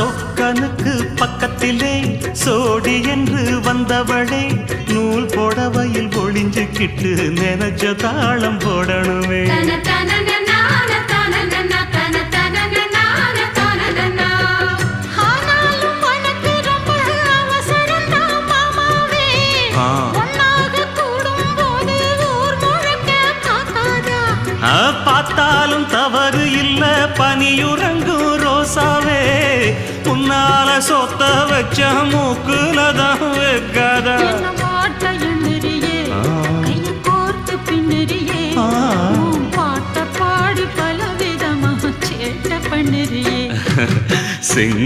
சொக்கனுக்கு பக்கத்திலே சோடி என்று வந்தவளே நூல் புடவையில் ஒளிஞ்சுக்கிட்டு நினைச்ச தாளம் போடணுமே. பார்த்தாலும் தவறு இல்ல பனியுறங்கும் ரோசாவே உன்னால சொத்த வச்ச மூக்குலதான் வைக்காத பாட்ட பாடி பல விதமா சேட்ட பண்ணுறியே.